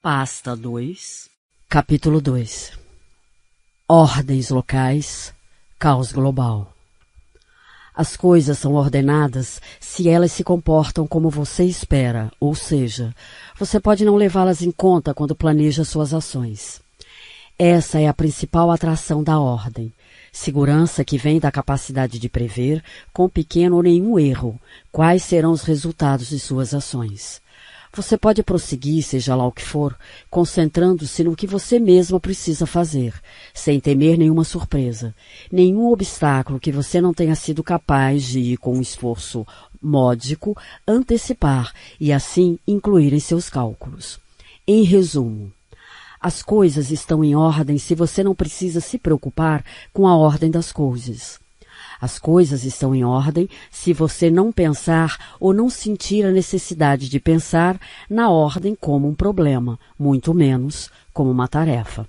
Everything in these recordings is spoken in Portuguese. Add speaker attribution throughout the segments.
Speaker 1: Pasta 2, Capítulo 2. Ordens locais, caos global. As coisas são ordenadas se elas se comportam como você espera, ou seja, você pode não levá-las em conta quando planeja suas ações. Essa é a principal atração da ordem, segurança que vem da capacidade de prever, com pequeno ou nenhum erro, quais serão os resultados de suas ações. Você pode prosseguir, seja lá o que for, concentrando-se no que você mesma precisa fazer, sem temer nenhuma surpresa, nenhum obstáculo que você não tenha sido capaz de, com um esforço módico, antecipar e assim incluir em seus cálculos. Em resumo, as coisas estão em ordem se você não precisa se preocupar com a ordem das coisas. As coisas estão em ordem se você não pensar ou não sentir a necessidade de pensar na ordem como um problema, muito menos como uma tarefa.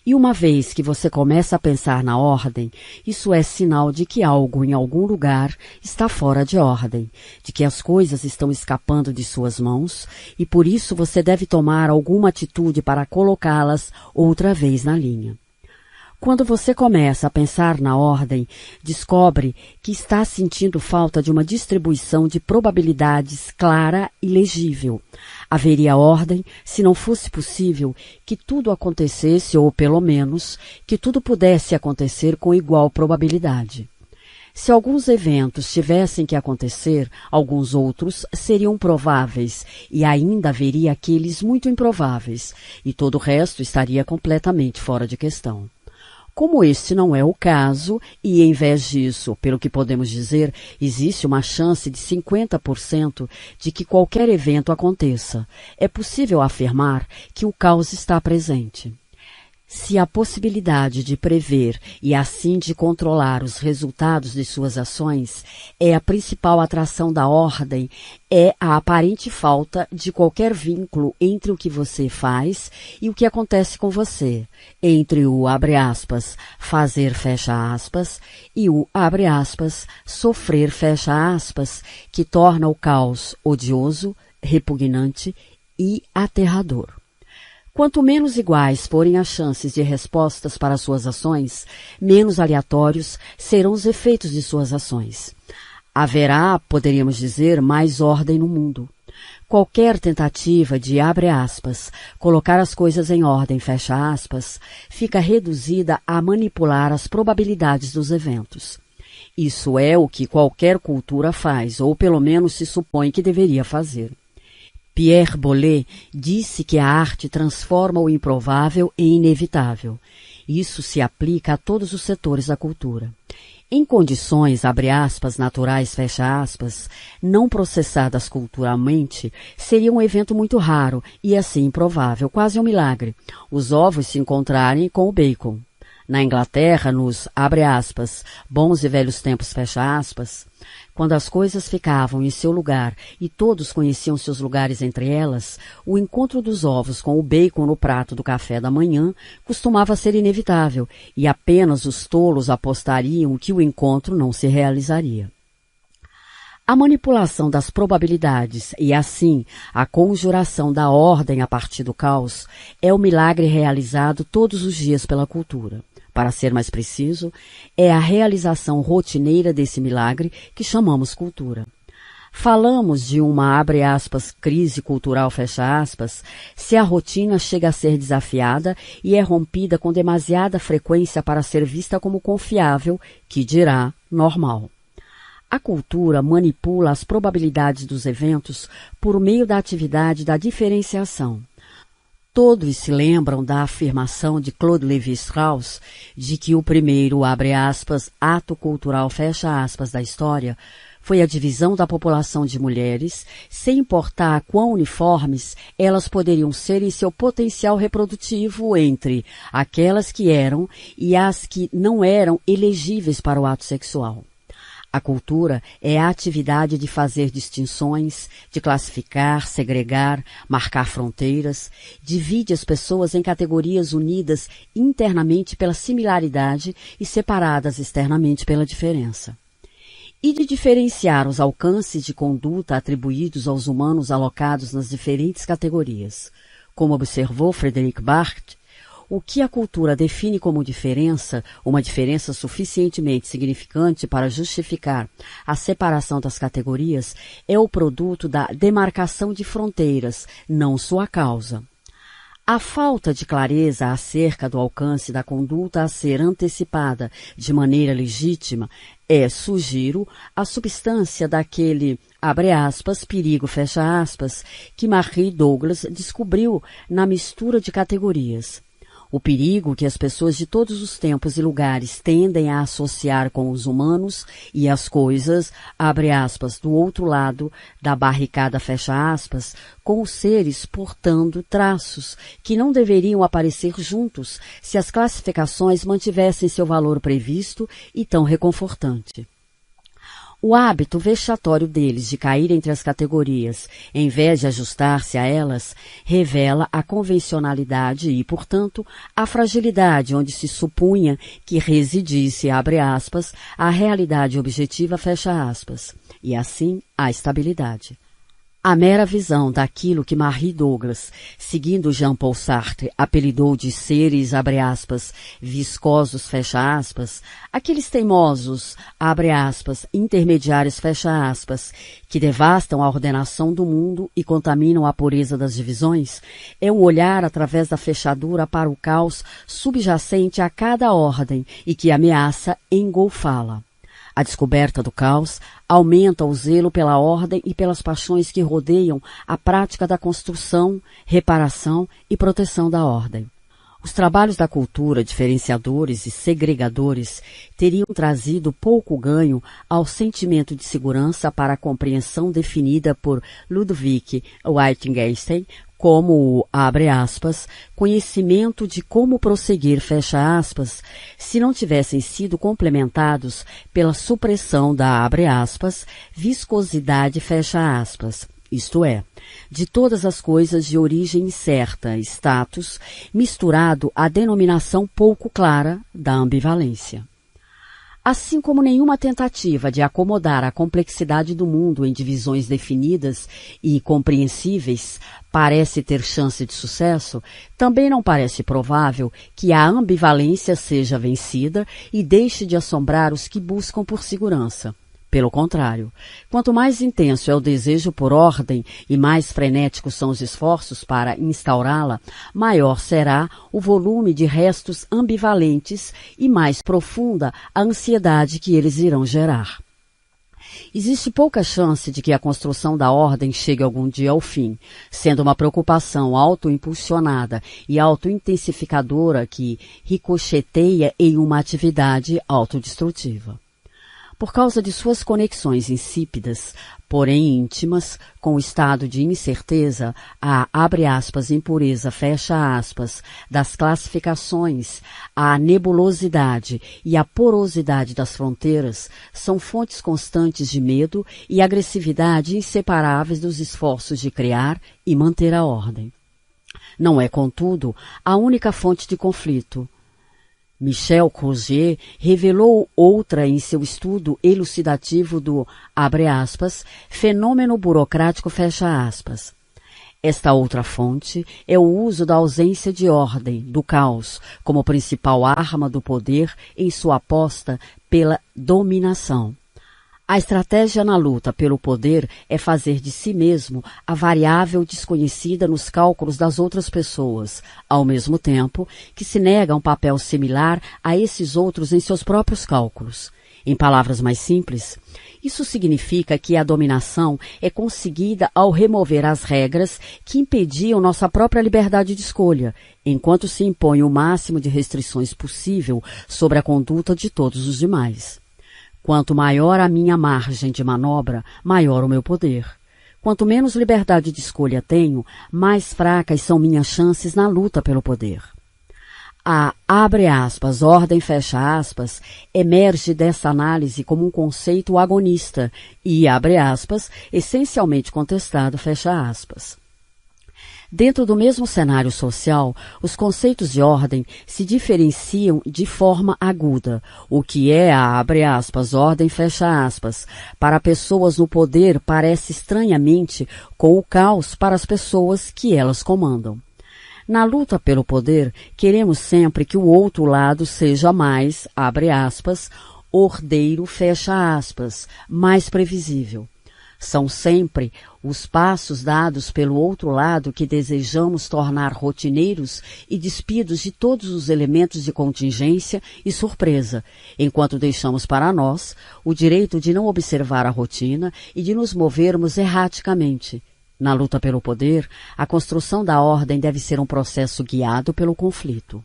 Speaker 1: E uma vez que você começa a pensar na ordem, isso é sinal de que algo em algum lugar está fora de ordem, de que as coisas estão escapando de suas mãos e por isso você deve tomar alguma atitude para colocá-las outra vez na linha. Quando você começa a pensar na ordem, descobre que está sentindo falta de uma distribuição de probabilidades clara e legível. Haveria ordem se não fosse possível que tudo acontecesse ou, pelo menos, que tudo pudesse acontecer com igual probabilidade. Se alguns eventos tivessem que acontecer, alguns outros seriam prováveis e ainda haveria aqueles muito improváveis, e todo o resto estaria completamente fora de questão. Como este não é o caso, e em vez disso, pelo que podemos dizer, existe uma chance de 50% de que qualquer evento aconteça, é possível afirmar que o caos está presente. Se a possibilidade de prever e assim de controlar os resultados de suas ações é a principal atração da ordem, é a aparente falta de qualquer vínculo entre o que você faz e o que acontece com você, entre o, abre aspas, fazer, fecha aspas, e o, abre aspas, sofrer, fecha aspas, que torna o caos odioso, repugnante e aterrador. Quanto menos iguais forem as chances de respostas para suas ações, menos aleatórios serão os efeitos de suas ações. Haverá, poderíamos dizer, mais ordem no mundo. Qualquer tentativa de, abre aspas, colocar as coisas em ordem, fecha aspas, fica reduzida a manipular as probabilidades dos eventos. Isso é o que qualquer cultura faz, ou pelo menos se supõe que deveria fazer. Pierre Boulez disse que a arte transforma o improvável em inevitável. Isso se aplica a todos os setores da cultura. Em condições, abre aspas, naturais, fecha aspas, não processadas culturalmente, seria um evento muito raro e assim improvável, quase um milagre, os ovos se encontrarem com o bacon. Na Inglaterra, nos, abre aspas, bons e velhos tempos, fecha aspas, quando as coisas ficavam em seu lugar e todos conheciam seus lugares entre elas, o encontro dos ovos com o bacon no prato do café da manhã costumava ser inevitável e apenas os tolos apostariam que o encontro não se realizaria. A manipulação das probabilidades e, assim, a conjuração da ordem a partir do caos é o milagre realizado todos os dias pela cultura. Para ser mais preciso, é a realização rotineira desse milagre que chamamos cultura. Falamos de uma, abre aspas, crise cultural, fecha aspas, se a rotina chega a ser desafiada e é rompida com demasiada frequência para ser vista como confiável, que dirá normal. A cultura manipula as probabilidades dos eventos por meio da atividade da diferenciação. Todos se lembram da afirmação de Claude Lévi-Strauss de que o primeiro, abre aspas, ato cultural, fecha aspas, da história foi a divisão da população de mulheres, sem importar quão uniformes elas poderiam ser em seu potencial reprodutivo entre aquelas que eram e as que não eram elegíveis para o ato sexual. A cultura é a atividade de fazer distinções, de classificar, segregar, marcar fronteiras, divide as pessoas em categorias unidas internamente pela similaridade e separadas externamente pela diferença. E de diferenciar os alcances de conduta atribuídos aos humanos alocados nas diferentes categorias. Como observou Frederic Barthes, o que a cultura define como diferença, uma diferença suficientemente significante para justificar a separação das categorias, é o produto da demarcação de fronteiras, não sua causa. A falta de clareza acerca do alcance da conduta a ser antecipada de maneira legítima é, sugiro, a substância daquele, abre aspas, perigo, fecha aspas, que Marie Douglas descobriu na mistura de categorias. O perigo que as pessoas de todos os tempos e lugares tendem a associar com os humanos e as coisas, abre aspas, do outro lado da barricada, fecha aspas, com os seres portando traços que não deveriam aparecer juntos se as classificações mantivessem seu valor previsto e tão reconfortante. O hábito vexatório deles de cair entre as categorias, em vez de ajustar-se a elas, revela a convencionalidade e, portanto, a fragilidade onde se supunha que residisse, abre aspas, a realidade objetiva, fecha aspas, e assim a estabilidade. A mera visão daquilo que Marie Douglas, seguindo Jean-Paul Sartre, apelidou de seres, abre aspas, viscosos, fecha aspas, aqueles teimosos, abre aspas, intermediários, fecha aspas, que devastam a ordenação do mundo e contaminam a pureza das divisões, é um olhar através da fechadura para o caos subjacente a cada ordem e que ameaça engolfá-la. A descoberta do caos aumenta o zelo pela ordem e pelas paixões que rodeiam a prática da construção, reparação e proteção da ordem. Os trabalhos da cultura, diferenciadores e segregadores, teriam trazido pouco ganho ao sentimento de segurança para a compreensão definida por Ludwig Wittgenstein como o, abre aspas, conhecimento de como prosseguir, fecha aspas, se não tivessem sido complementados pela supressão da, abre aspas, viscosidade, fecha aspas, isto é, de todas as coisas de origem incerta, status, misturado à denominação pouco clara da ambivalência. Assim como nenhuma tentativa de acomodar a complexidade do mundo em divisões definidas e compreensíveis parece ter chance de sucesso, também não parece provável que a ambivalência seja vencida e deixe de assombrar os que buscam por segurança. Pelo contrário, quanto mais intenso é o desejo por ordem e mais frenéticos são os esforços para instaurá-la, maior será o volume de restos ambivalentes e mais profunda a ansiedade que eles irão gerar. Existe pouca chance de que a construção da ordem chegue algum dia ao fim, sendo uma preocupação autoimpulsionada e autointensificadora que ricocheteia em uma atividade autodestrutiva. Por causa de suas conexões insípidas, porém íntimas, com o estado de incerteza, a, abre aspas, impureza, fecha aspas, das classificações, a nebulosidade e a porosidade das fronteiras são fontes constantes de medo e agressividade inseparáveis dos esforços de criar e manter a ordem. Não é, contudo, a única fonte de conflito. Michel Courget revelou outra em seu estudo elucidativo do, abre aspas, fenômeno burocrático, fecha aspas. Esta outra fonte é o uso da ausência de ordem, do caos, como principal arma do poder em sua aposta pela dominação. A estratégia na luta pelo poder é fazer de si mesmo a variável desconhecida nos cálculos das outras pessoas, ao mesmo tempo que se nega um papel similar a esses outros em seus próprios cálculos. Em palavras mais simples, isso significa que a dominação é conseguida ao remover as regras que impediam nossa própria liberdade de escolha, enquanto se impõe o máximo de restrições possível sobre a conduta de todos os demais. Quanto maior a minha margem de manobra, maior o meu poder. Quanto menos liberdade de escolha tenho, mais fracas são minhas chances na luta pelo poder. A, abre aspas, ordem, fecha aspas, emerge dessa análise como um conceito agonista e, abre aspas, essencialmente contestado, fecha aspas. Dentro do mesmo cenário social, os conceitos de ordem se diferenciam de forma aguda, o que é a, abre aspas, ordem, fecha aspas, para pessoas no poder parece estranhamente com o caos para as pessoas que elas comandam. Na luta pelo poder, queremos sempre que o outro lado seja mais, abre aspas, ordeiro, fecha aspas, mais previsível. São sempre os passos dados pelo outro lado que desejamos tornar rotineiros e despidos de todos os elementos de contingência e surpresa, enquanto deixamos para nós o direito de não observar a rotina e de nos movermos erraticamente. Na luta pelo poder, a construção da ordem deve ser um processo guiado pelo conflito.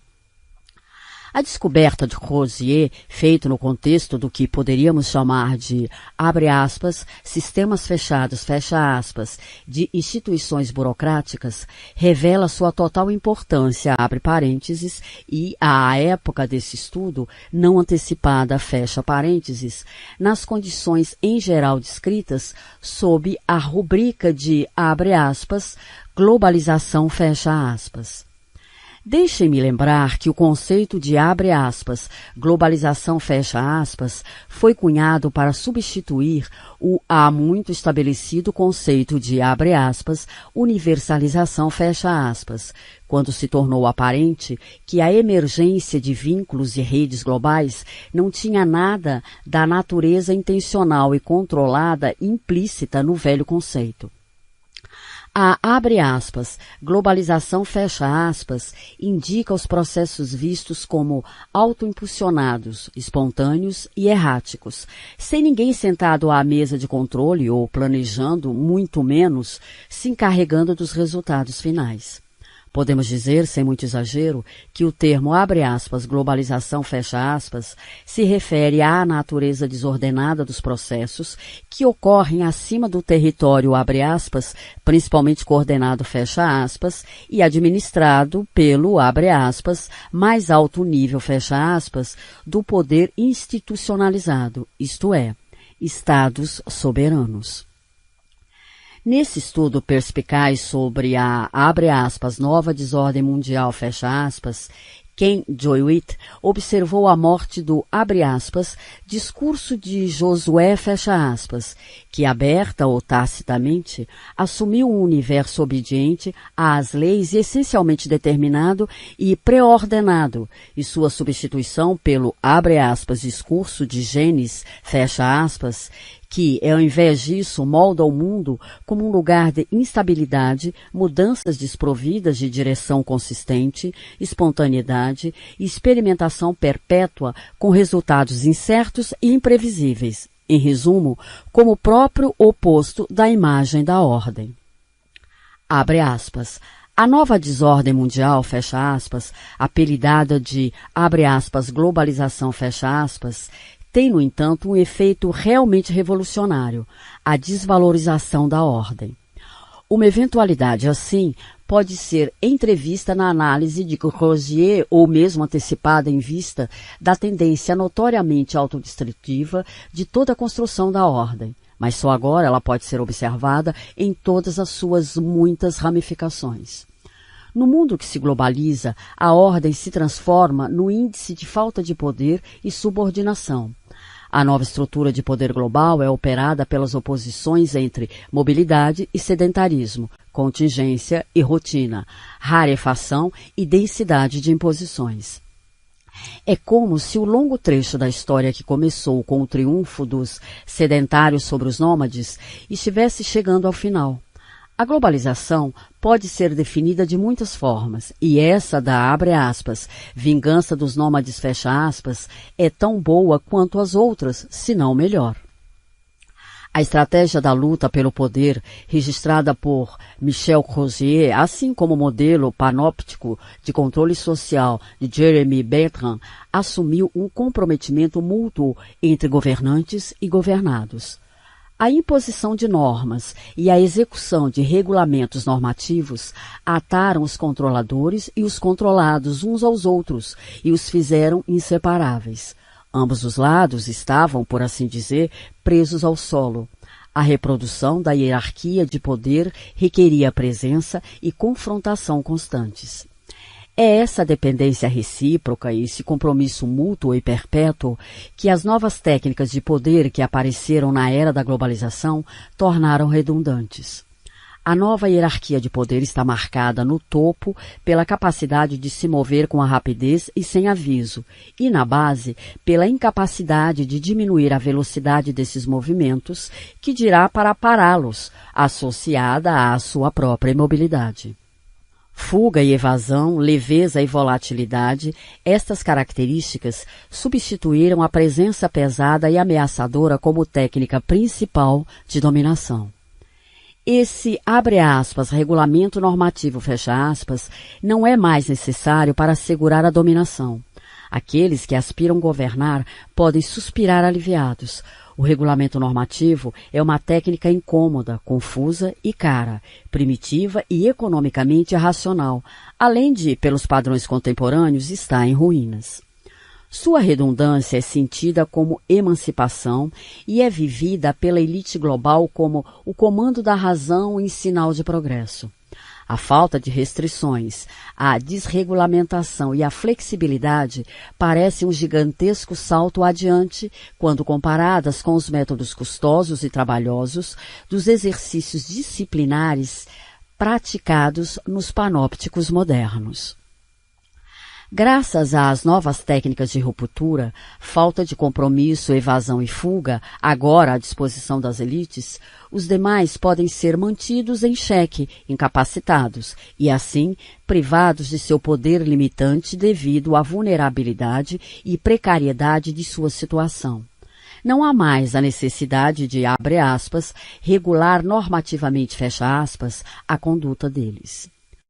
Speaker 1: A descoberta de Crozier, feita no contexto do que poderíamos chamar de, abre aspas, sistemas fechados, fecha aspas, de instituições burocráticas, revela sua total importância, abre parênteses, e, à época desse estudo, não antecipada, fecha parênteses, nas condições em geral descritas sob a rubrica de, abre aspas, globalização, fecha aspas. Deixem-me lembrar que o conceito de abre aspas, globalização fecha aspas, foi cunhado para substituir o há muito estabelecido conceito de abre aspas, universalização fecha aspas, quando se tornou aparente que a emergência de vínculos e redes globais não tinha nada da natureza intencional e controlada implícita no velho conceito. A, abre aspas, globalização fecha aspas, indica os processos vistos como autoimpulsionados, espontâneos e erráticos, sem ninguém sentado à mesa de controle ou planejando, muito menos, se encarregando dos resultados finais. Podemos dizer, sem muito exagero, que o termo, abre aspas, globalização, fecha aspas, se refere à natureza desordenada dos processos que ocorrem acima do território, abre aspas, principalmente coordenado, fecha aspas, e administrado pelo, abre aspas, mais alto nível, fecha aspas, do poder institucionalizado, isto é, Estados soberanos. Nesse estudo perspicaz sobre a, abre aspas, nova desordem mundial, fecha aspas, Ken Jowett observou a morte do, abre aspas, discurso de Josué, fecha aspas, que aberta ou tacitamente assumiu um universo obediente às leis essencialmente determinado e pré-ordenado, e sua substituição pelo, abre aspas, discurso de Gênesis, fecha aspas, que, ao invés disso, molda o mundo como um lugar de instabilidade, mudanças desprovidas de direção consistente, espontaneidade e experimentação perpétua com resultados incertos e imprevisíveis. Em resumo, como o próprio oposto da imagem da ordem. Abre aspas. A nova desordem mundial, fecha aspas, apelidada de, abre aspas, globalização, fecha aspas, tem, no entanto, um efeito realmente revolucionário, a desvalorização da ordem. Uma eventualidade assim pode ser entrevista na análise de Crozier ou mesmo antecipada em vista da tendência notoriamente autodestrutiva de toda a construção da ordem, mas só agora ela pode ser observada em todas as suas muitas ramificações. No mundo que se globaliza, a ordem se transforma no índice de falta de poder e subordinação. A nova estrutura de poder global é operada pelas oposições entre mobilidade e sedentarismo, contingência e rotina, rarefação e densidade de imposições. É como se o longo trecho da história que começou com o triunfo dos sedentários sobre os nômades estivesse chegando ao final. A globalização pode ser definida de muitas formas, e essa da, abre aspas, vingança dos nômades, fecha aspas, é tão boa quanto as outras, se não melhor. A estratégia da luta pelo poder, registrada por Michel Crozier, assim como o modelo panóptico de controle social de Jeremy Bentham, assumiu um comprometimento mútuo entre governantes e governados. A imposição de normas e a execução de regulamentos normativos ataram os controladores e os controlados uns aos outros e os fizeram inseparáveis. Ambos os lados estavam, por assim dizer, presos ao solo. A reprodução da hierarquia de poder requeria presença e confrontação constantes. É essa dependência recíproca e esse compromisso mútuo e perpétuo que as novas técnicas de poder que apareceram na era da globalização tornaram redundantes. A nova hierarquia de poder está marcada no topo pela capacidade de se mover com a rapidez e sem aviso, e na base pela incapacidade de diminuir a velocidade desses movimentos, que dirá para pará-los, associada à sua própria imobilidade. Fuga e evasão, leveza e volatilidade, estas características substituíram a presença pesada e ameaçadora como técnica principal de dominação. Esse, abre aspas, regulamento normativo, fecha aspas, não é mais necessário para assegurar a dominação. Aqueles que aspiram governar podem suspirar aliviados. O regulamento normativo é uma técnica incômoda, confusa e cara, primitiva e economicamente irracional, além de, pelos padrões contemporâneos, estar em ruínas. Sua redundância é sentida como emancipação e é vivida pela elite global como o comando da razão em sinal de progresso. A falta de restrições, a desregulamentação e a flexibilidade parecem um gigantesco salto adiante quando comparadas com os métodos custosos e trabalhosos dos exercícios disciplinares praticados nos panópticos modernos. Graças às novas técnicas de ruptura, falta de compromisso, evasão e fuga, agora à disposição das elites, os demais podem ser mantidos em xeque, incapacitados, e assim privados de seu poder limitante devido à vulnerabilidade e precariedade de sua situação. Não há mais a necessidade de, abre aspas, regular normativamente, fecha aspas, a conduta deles.